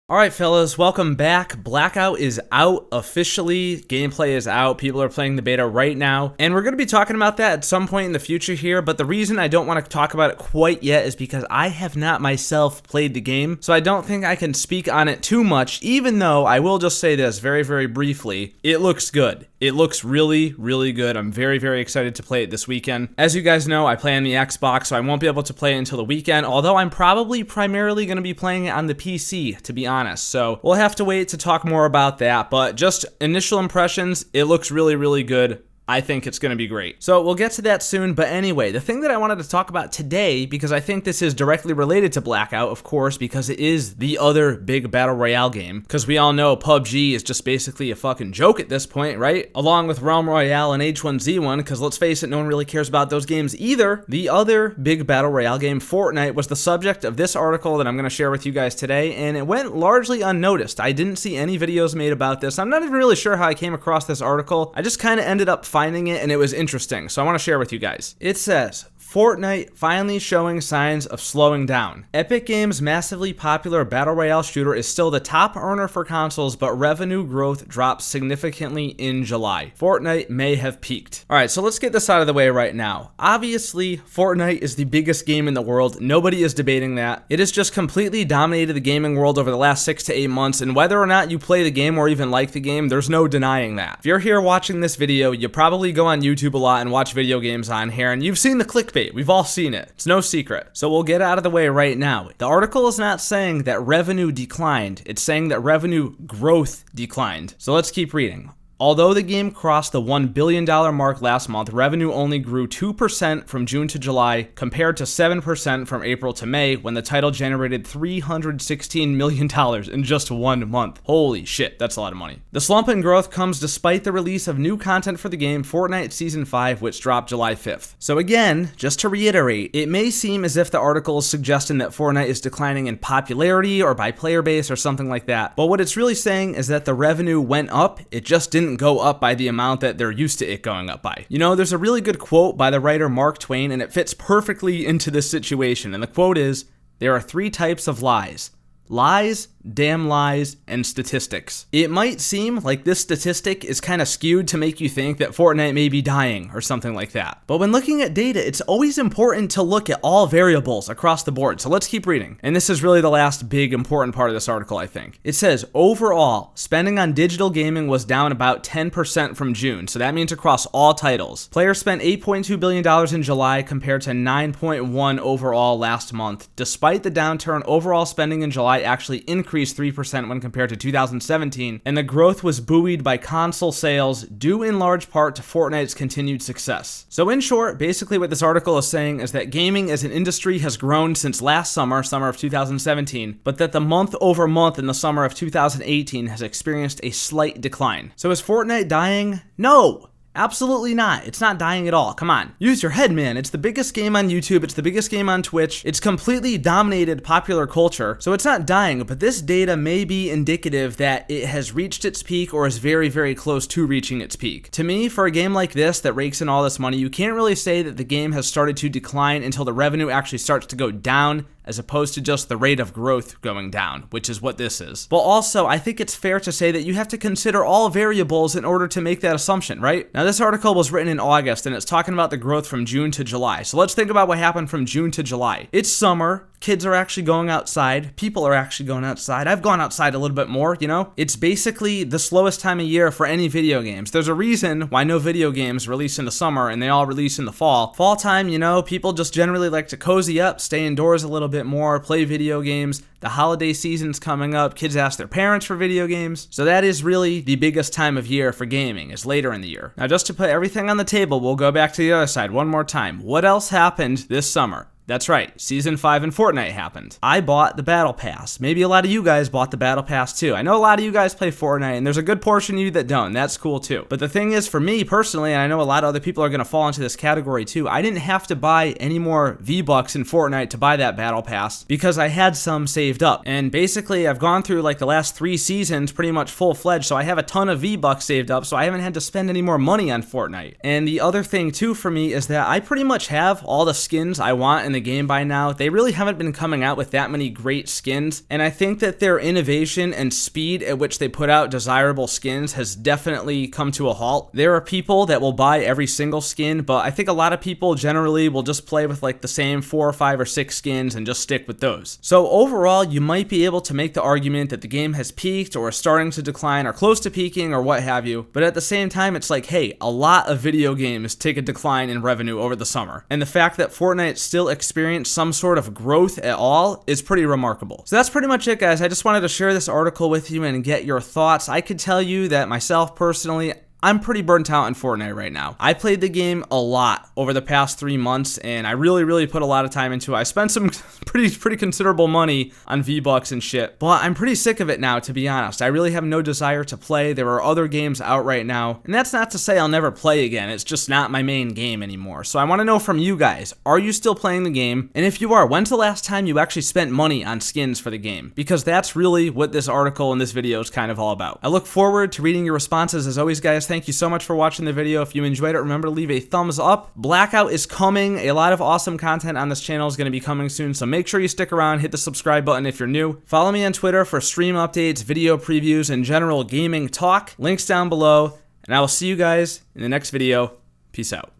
Alright fellas, welcome back. Blackout is out officially, gameplay is out, people are playing the beta right now, and we're going to be talking about that at some point in the future here, but the reason I don't want to talk about it quite yet is because I have not myself played the game, so I don't think I can speak on it too much, even though I will just say this very, very briefly, it looks good. It looks really, really good. I'm very, very excited to play it this weekend. As you guys know, I play on the Xbox, so I won't be able to play it until the weekend, although I'm probably primarily going to be playing it on the PC, to be honest. So we'll have to wait to talk more about that, but just initial impressions, it looks really, really good. I think it's going to be great. So we'll get to that soon, but anyway, the thing that I wanted to talk about today, because I think this is directly related to Blackout, of course, because it is the other big battle royale game, because we all know PUBG is just basically a fucking joke at this point, right? Along with Realm Royale and H1Z1, because let's face it, no one really cares about those games either. The other big battle royale game, Fortnite, was the subject of this article that I'm going to share with you guys today, and it went largely unnoticed. I didn't see any videos made about this. I'm not even really sure how I came across this article. I just kind of ended up finding it and it was interesting, so I want to share with you guys. It says, Fortnite finally showing signs of slowing down. Epic Games' massively popular battle royale shooter is still the top earner for consoles, but revenue growth drops significantly in July. Fortnite may have peaked. Alright, so let's get this out of the way right now. Obviously, Fortnite is the biggest game in the world. Nobody is debating that. It has just completely dominated the gaming world over the last 6 to 8 months, and whether or not you play the game or even like the game, there's no denying that. If you're here watching this video, you probably go on YouTube a lot and watch video games on here, and you've seen the clickbait. We've all seen it. It's no secret. So we'll get out of the way right now. The article is not saying that revenue declined. It's saying that revenue growth declined. So let's keep reading. Although the game crossed the $1 billion mark last month, revenue only grew 2% from June to July, compared to 7% from April to May, when the title generated $316 million in just 1 month. Holy shit, that's a lot of money. The slump in growth comes despite the release of new content for the game, Fortnite Season 5, which dropped July 5th. So again, just to reiterate, it may seem as if the article is suggesting that Fortnite is declining in popularity or by player base or something like that, but what it's really saying is that the revenue went up, it just didn't go up by the amount that they're used to it going up by. You know, there's a really good quote by the writer Mark Twain, and it fits perfectly into this situation, and the quote is, "There are 3 types of lies. Lies, damn lies, and statistics." It might seem like this statistic is kind of skewed to make you think that Fortnite may be dying or something like that. But when looking at data, it's always important to look at all variables across the board. So let's keep reading. And this is really the last big important part of this article, I think. It says, overall, spending on digital gaming was down about 10% from June. So that means across all titles. Players spent $8.2 billion in July compared to $9.1 overall last month. Despite the downturn, overall spending in July actually increased 3% when compared to 2017, and the growth was buoyed by console sales, due in large part to Fortnite's continued success. So in short, basically what this article is saying is that gaming as an industry has grown since last summer of 2017, but that the month over month in the summer of 2018 has experienced a slight decline. So is Fortnite dying? No! Absolutely not. It's not dying at all. Come on. Use your head, man. It's the biggest game on YouTube. It's the biggest game on Twitch. It's completely dominated popular culture. So it's not dying, but this data may be indicative that it has reached its peak or is very, very close to reaching its peak. To me, for a game like this that rakes in all this money, you can't really say that the game has started to decline until the revenue actually starts to go down, as opposed to just the rate of growth going down, which is what this is. But also, I think it's fair to say that you have to consider all variables in order to make that assumption, right? Now, this article was written in August, and it's talking about the growth from June to July. So let's think about what happened from June to July. It's summer. Kids are actually going outside. People are actually going outside. I've gone outside a little bit more, you know? It's basically the slowest time of year for any video games. There's a reason why no video games release in the summer and they all release in the fall. Fall time, you know, people just generally like to cozy up, stay indoors a little bit more, play video games. The holiday season's coming up. Kids ask their parents for video games. So that is really the biggest time of year for gaming, is later in the year. Now, just to put everything on the table, we'll go back to the other side one more time. What else happened this summer? That's right, Season 5 in Fortnite happened. I bought the Battle Pass. Maybe a lot of you guys bought the Battle Pass too. I know a lot of you guys play Fortnite, and there's a good portion of you that don't, and that's cool too. But the thing is, for me personally, and I know a lot of other people are going to fall into this category too, I didn't have to buy any more V-Bucks in Fortnite to buy that Battle Pass, because I had some saved up. And basically, I've gone through like the last 3 seasons pretty much full-fledged, so I have a ton of V-Bucks saved up, so I haven't had to spend any more money on Fortnite. And the other thing too for me is that I pretty much have all the skins I want in the the game by now, they really haven't been coming out with that many great skins, and I think that their innovation and speed at which they put out desirable skins has definitely come to a halt. There are people that will buy every single skin, but I think a lot of people generally will just play with like the same 4 or 5 or 6 skins and just stick with those. So overall, you might be able to make the argument that the game has peaked or is starting to decline or close to peaking or what have you, but at the same time, it's like, hey, a lot of video games take a decline in revenue over the summer, and the fact that Fortnite still experienced some sort of growth at all is pretty remarkable. So that's pretty much it, guys. I just wanted to share this article with you and get your thoughts. I could tell you that myself personally, I'm pretty burnt out on Fortnite right now. I played the game a lot over the past 3 months, and I really put a lot of time into it. I spent some pretty considerable money on V-Bucks and shit, but I'm pretty sick of it now, to be honest. I really have no desire to play. There are other games out right now, and that's not to say I'll never play again. It's just not my main game anymore. So I want to know from you guys, are you still playing the game? And if you are, when's the last time you actually spent money on skins for the game? Because that's really what this article and this video is kind of all about. I look forward to reading your responses. As always, guys, thank you so much for watching the video. If you enjoyed it, remember to leave a thumbs up. Blackout is coming. A lot of awesome content on this channel is going to be coming soon, so make sure you stick around, hit the subscribe button if you're new. Follow me on Twitter for stream updates, video previews, and general gaming talk. Links down below, and I will see you guys in the next video. Peace out.